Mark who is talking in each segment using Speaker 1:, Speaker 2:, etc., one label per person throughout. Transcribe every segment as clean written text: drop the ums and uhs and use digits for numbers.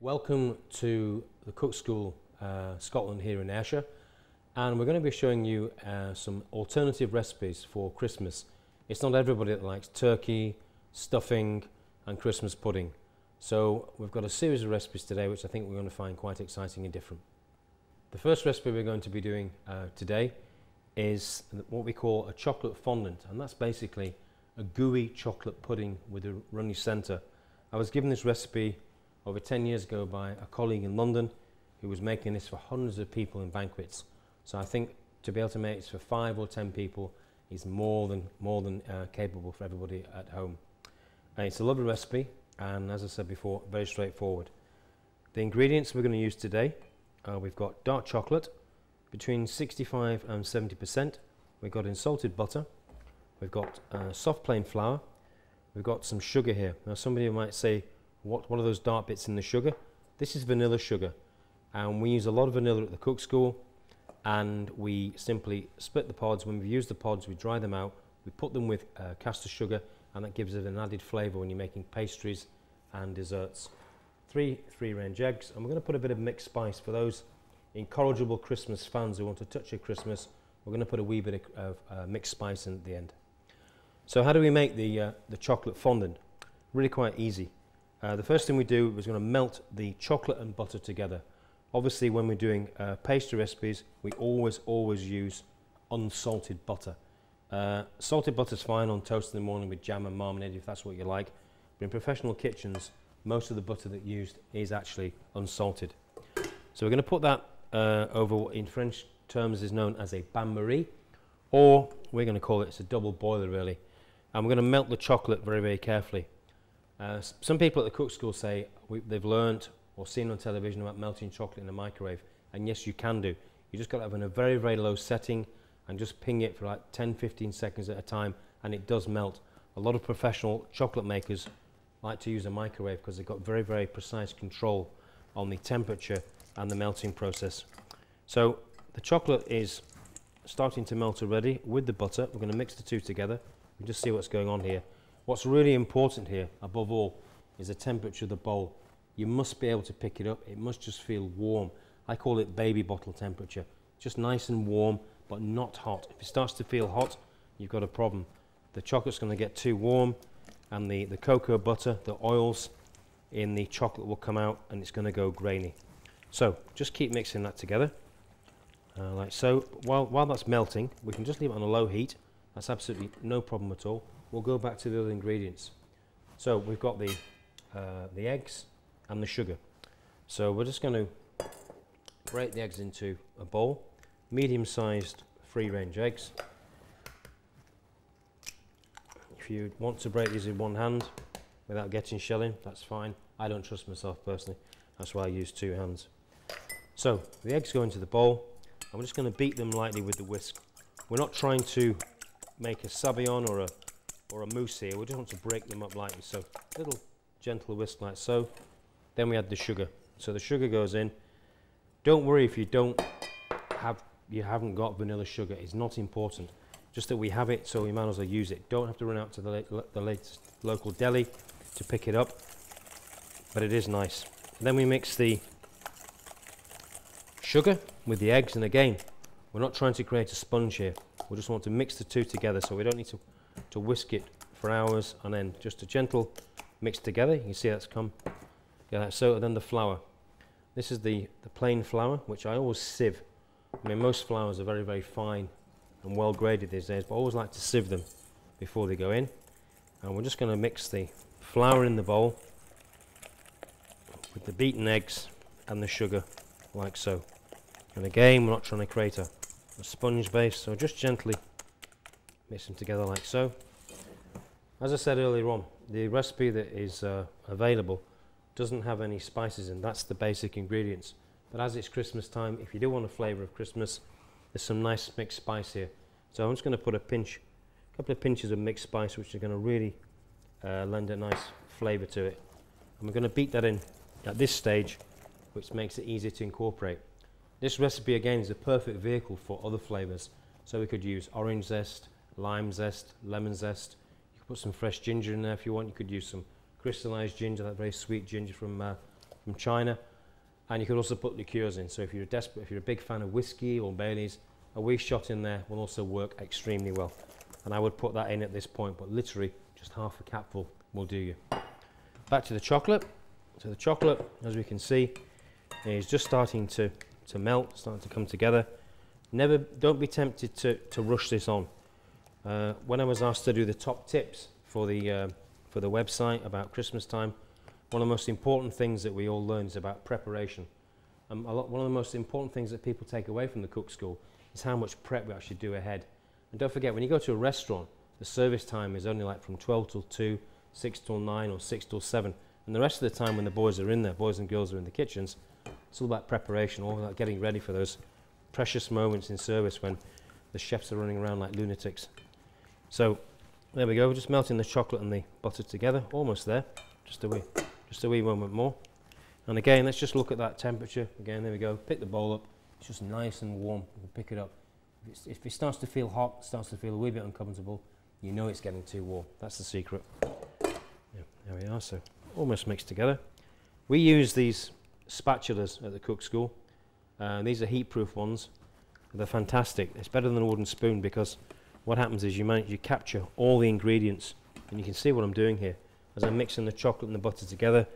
Speaker 1: Welcome to the Cook School Scotland here in Ayrshire, and we're going to be showing you some alternative recipes for Christmas. It's not everybody that likes turkey, stuffing and Christmas pudding, so we've got a series of recipes today which I think we're going to find quite exciting and different. The first recipe we're going to be doing today is what we call a chocolate fondant, and that's basically a gooey chocolate pudding with a runny centre. I was given this recipe over 10 years ago by a colleague in London who was making this for hundreds of people in banquets. So I think to be able to make this for 5 or 10 people is more than capable for everybody at home. And it's a lovely recipe, and as I said before, very straightforward. The ingredients we're going to use today, we've got dark chocolate between 65 and 70%. We've got unsalted butter. We've got soft plain flour. We've got some sugar here. Now somebody might say, what are those dark bits in the sugar? This is vanilla sugar, and we use a lot of vanilla at the Cook School, and we simply split the pods. When we've used the pods, we dry them out, we put them with caster sugar, and that gives it an added flavour when you're making pastries and desserts. Three free-range eggs, and we're going to put a bit of mixed spice for those incorrigible Christmas fans who want a touch of Christmas. We're going to put a wee bit of mixed spice in at the end. So how do we make the chocolate fondant? Really quite easy. The first thing we do is going to melt the chocolate and butter together. Obviously when we're doing pastry recipes, we always use unsalted butter. Salted butter is fine on toast in the morning with jam and marmalade if that's what you like, but in professional kitchens most of the butter that's used is actually unsalted. So we're going to put that over what in French terms is known as a bain-marie, or we're going to call it's a double boiler really, and we're going to melt the chocolate very carefully. Some people at the Cook School say they've learnt or seen on television about melting chocolate in a microwave, and yes, you can do. You just got to have it in a very low setting and just ping it for like 10-15 seconds at a time, and it does melt. A lot of professional chocolate makers like to use a microwave because they've got very precise control on the temperature and the melting process. So the chocolate is starting to melt already with the butter. We're going to mix the two together and just see what's going on here. What's really important here, above all, is the temperature of the bowl. You must be able to pick it up. It must just feel warm. I call it baby bottle temperature. Just nice and warm, but not hot. If it starts to feel hot, you've got a problem. The chocolate's going to get too warm, and the cocoa butter, the oils in the chocolate will come out, and it's going to go grainy. So just keep mixing that together, like so. While that's melting, we can just leave it on a low heat. That's absolutely no problem at all. We'll go back to the other ingredients. So we've got the eggs and the sugar. So we're just going to break the eggs into a bowl, medium-sized free-range eggs. If you want to break these in one hand without getting shelling, that's fine. I don't trust myself personally, that's why I use two hands. So the eggs go into the bowl, and we're just going to beat them lightly with the whisk. We're not trying to make a sabayon or a mousse here, we just want to break them up lightly, so a little gentle whisk like so. Then we add the sugar. So the sugar goes in. Don't worry if you haven't got vanilla sugar, it's not important. Just that we have it, so we might as well use it. Don't have to run out to the latest local deli to pick it up, but it is nice. And then we mix the sugar with the eggs, and again, we're not trying to create a sponge here. We just want to mix the two together, so we don't need to whisk it for hours on end. Just a gentle mix together. You can see that's come. Yeah, like so. And then the flour. This is the plain flour, which I always sieve. I mean, most flours are very fine and well graded these days, but I always like to sieve them before they go in. And we're just going to mix the flour in the bowl with the beaten eggs and the sugar, like so. And again, we're not trying to create a sponge base, so just gently mix them together like so. As I said earlier on, the recipe that is available doesn't have any spices in. That's the basic ingredients. But as it's Christmas time, if you do want a flavour of Christmas, there's some nice mixed spice here. So I'm just going to put a couple of pinches of mixed spice, which are going to really lend a nice flavour to it. And we're going to beat that in at this stage, which makes it easy to incorporate. This recipe again is a perfect vehicle for other flavours. So we could use orange zest, lime zest, lemon zest. You could put some fresh ginger in there if you want. You could use some crystallized ginger, that very sweet ginger from from China. And you could also put liqueurs in. So if you're desperate, if you're a big fan of whiskey or Baileys, a wee shot in there will also work extremely well. And I would put that in at this point, but literally just half a capful will do you. Back to the chocolate. So the chocolate, as we can see, is just starting to melt, starting to come together. Don't be tempted to rush this on. When I was asked to do the top tips for the website about Christmas time, one of the most important things that we all learn is about preparation. One of the most important things that people take away from the cook school is how much prep we actually do ahead. And don't forget, when you go to a restaurant, the service time is only like from 12 till 2, 6 till 9 or 6 till 7. And the rest of the time when the boys are in there, boys and girls are in the kitchens, it's all about preparation, all about getting ready for those precious moments in service when the chefs are running around like lunatics. So there we go, we're just melting the chocolate and the butter together, almost there, just a wee moment more. And again, let's just look at that temperature. Again, there we go, pick the bowl up, it's just nice and warm, you can pick it up. If it starts to feel hot, starts to feel a wee bit uncomfortable, you know it's getting too warm. That's the secret. Yeah, there we are, so almost mixed together. We use these spatulas at the cook school. These are heat-proof ones. They're fantastic. It's better than a wooden spoon because what happens is you capture all the ingredients, and you can see what I'm doing here. As I'm mixing the chocolate and the butter together,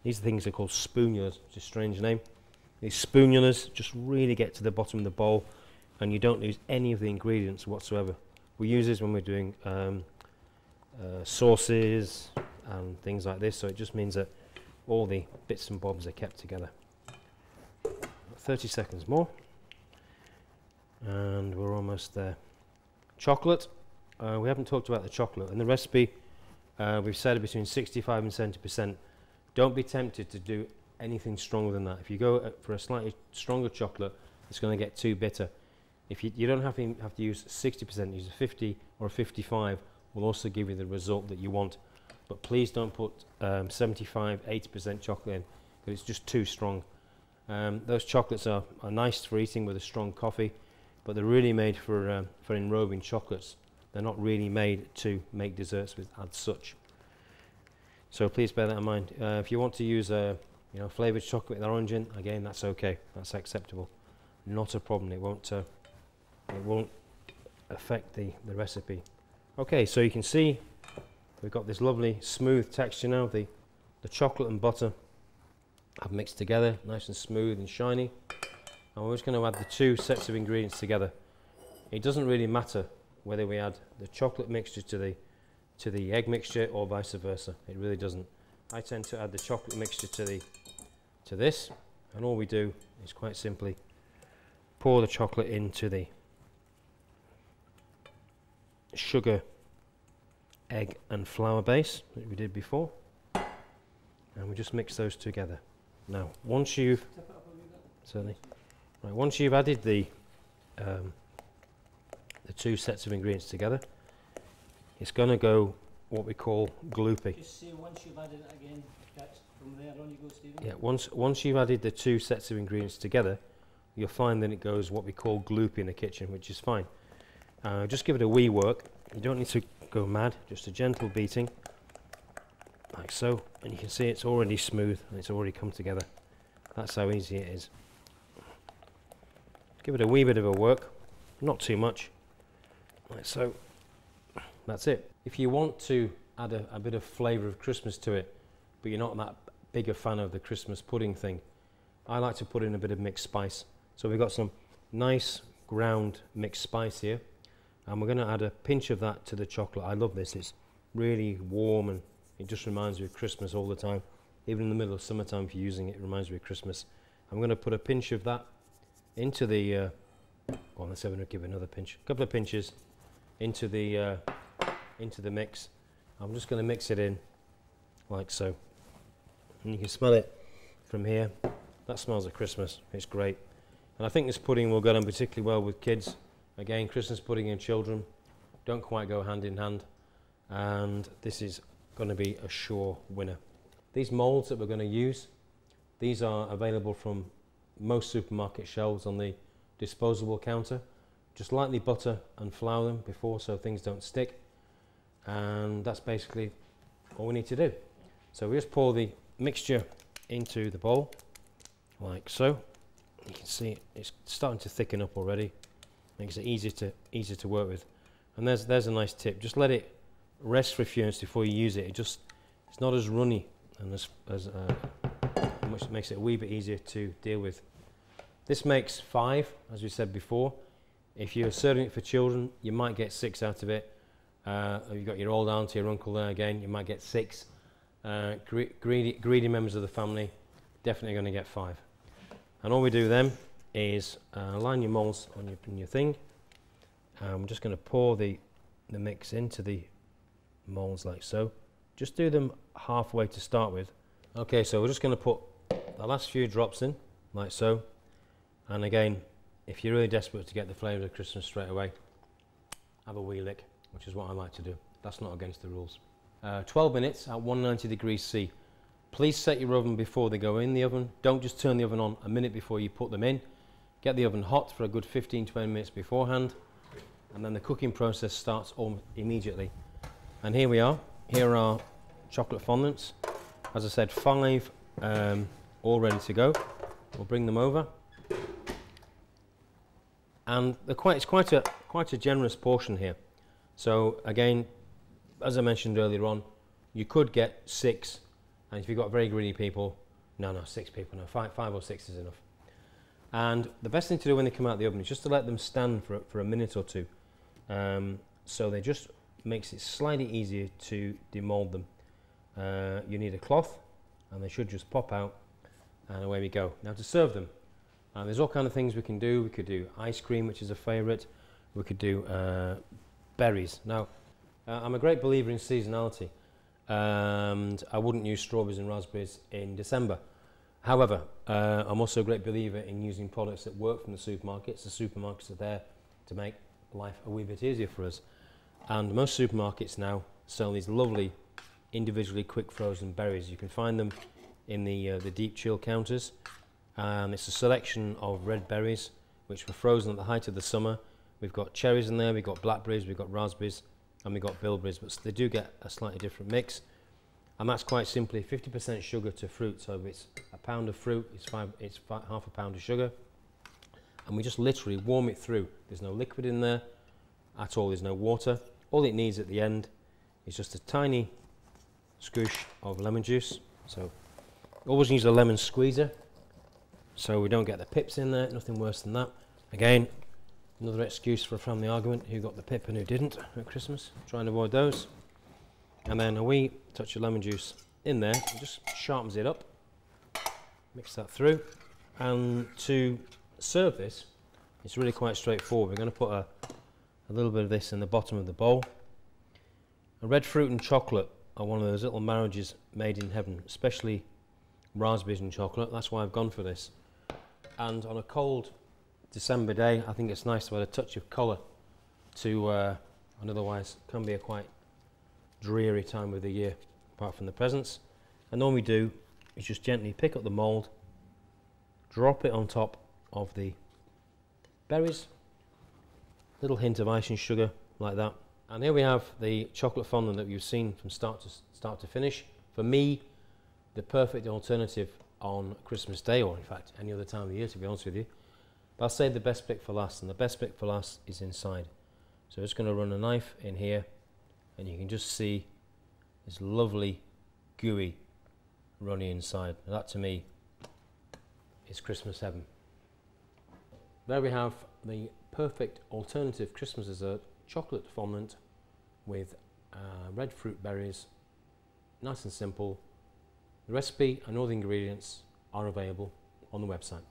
Speaker 1: these things are called spoonulars, which is a strange name. These spoonulars just really get to the bottom of the bowl, and you don't lose any of the ingredients whatsoever. We use this when we're doing sauces and things like this, so it just means that all the bits and bobs are kept together. 30 seconds more, and we're almost there. Chocolate, we haven't talked about the chocolate. In the recipe, we've said between 65 and 70%. Don't be tempted to do anything stronger than that. If you go for a slightly stronger chocolate, it's going to get too bitter. If you don't have to use 60%, use a 50 or a 55, will also give you the result that you want. But please don't put 75, 80% chocolate in, because it's just too strong. Those chocolates are nice for eating with a strong coffee, but they're really made for enrobing chocolates. They're not really made to make desserts with as such. So please bear that in mind. If you want to use flavoured chocolate with orange in, again, that's okay. That's acceptable. Not a problem. It won't affect the recipe. Okay, so you can see we've got this lovely smooth texture now. The chocolate and butter have mixed together, nice and smooth and shiny. And we're just going to add the two sets of ingredients together. It doesn't really matter whether we add the chocolate mixture to the egg mixture or vice versa. It really doesn't. I tend to add the chocolate mixture to this, and all we do is quite simply pour the chocolate into the sugar, egg and flour base that we did before, and we just mix those together. Now, once you've added the two sets of ingredients together, it's going to go what we call gloopy.
Speaker 2: Just say once you've added it again, that's from there on you go, Stephen.
Speaker 1: Yeah, once you've added the two sets of ingredients together, you'll find that it goes what we call gloopy in the kitchen, which is fine. Just give it a wee work. You don't need to go mad, just a gentle beating, like so, and you can see it's already smooth and it's already come together. That's how easy it is. Give it a wee bit of a work, not too much, like so. That's it. If you want to add a bit of flavour of Christmas to it, but you're not that big a fan of the Christmas pudding thing, I like to put in a bit of mixed spice. So we've got some nice ground mixed spice here, and we're going to add a pinch of that to the chocolate. I love this. It's really warm and it just reminds me of Christmas all the time. Even in the middle of summertime, if you're using it, it reminds me of Christmas. I'm going to put a pinch of that into the well, let's have a give it another pinch. A couple of pinches into the mix. I'm just going to mix it in like so, and you can smell it from here. That smells of Christmas. It's great, and I think this pudding will go down particularly well with kids. Again, Christmas pudding and children don't quite go hand in hand, and this is going to be a sure winner. These moulds that we're going to use, these are available from most supermarket shelves on the disposable counter. Just lightly butter and flour them before so things don't stick, and that's basically all we need to do. So we just pour the mixture into the bowl, like so. You can see it's starting to thicken up already. Makes it easier to work with. And there's a nice tip. Just let it rest for a few minutes before you use it. It's not as runny and which makes it a wee bit easier to deal with. This makes 5, as we said before. If you're serving it for children, you might get 6 out of it. You've got your old auntie or uncle there again, you might get 6. Greedy members of the family, definitely going to get 5. And all we do then is line your moulds on your thing. I'm just going to pour the mix into the moulds like so. Just do them halfway to start with. Okay, so we're just going to put the last few drops in, like so. And again, if you're really desperate to get the flavour of Christmas straight away, have a wee lick, which is what I like to do. That's not against the rules. 12 minutes at 190 degrees C. Please set your oven before they go in the oven. Don't just turn the oven on a minute before you put them in. Get the oven hot for a good 15-20 minutes beforehand, and then the cooking process starts almost immediately. And here we are. Here are our chocolate fondants. As I said, 5 all ready to go. We'll bring them over. And it's quite a generous portion here. So again, as I mentioned earlier on, you could get 6, and if you've got very greedy people, no, 6 people, no, 5 or 6 is enough. And the best thing to do when they come out of the oven is just to let them stand for a minute or two. So they just makes it slightly easier to demold them. You need a cloth, and they should just pop out, and away we go. Now to serve them, there's all kind of things we can do. We could do ice cream, which is a favourite. We could do berries. Now, I'm a great believer in seasonality, and I wouldn't use strawberries and raspberries in December. However, I'm also a great believer in using products that work from the supermarkets. The supermarkets are there to make life a wee bit easier for us. And most supermarkets now sell these lovely individually quick frozen berries. You can find them in the deep chill counters. It's a selection of red berries which were frozen at the height of the summer. We've got cherries in there, we've got blackberries, we've got raspberries, and we've got bilberries, but they do get a slightly different mix. And that's quite simply 50% sugar to fruit. So if it's a pound of fruit, it's half a pound of sugar. And we just literally warm it through. There's no liquid in there at all, there's no water. All it needs at the end is just a tiny squish of lemon juice. So always use a lemon squeezer so we don't get the pips in there, nothing worse than that. Again, another excuse for a family argument, who got the pip and who didn't at Christmas. Try and avoid those. And then a wee touch of lemon juice in there, it just sharpens it up. Mix that through. And to serve this, it's really quite straightforward. We're going to put a little bit of this in the bottom of the bowl. A red fruit and chocolate are one of those little marriages made in heaven, especially raspberries and chocolate. That's why I've gone for this. And on a cold December day, I think it's nice to add a touch of colour to an otherwise can be a quite dreary time of the year, apart from the presents. And all we do is just gently pick up the mould, drop it on top of the berries, little hint of icing sugar like that. And here we have the chocolate fondant that you've seen from start to finish. For me, the perfect alternative on Christmas Day, or in fact any other time of the year, to be honest with you. But I'll save the best bit for last, and the best bit for last is inside. So I'm just going to run a knife in here, and you can just see this lovely gooey runny inside. Now that to me is Christmas heaven. There we have the perfect alternative Christmas dessert, chocolate fondant with red fruit berries. Nice and simple. The recipe and all the ingredients are available on the website.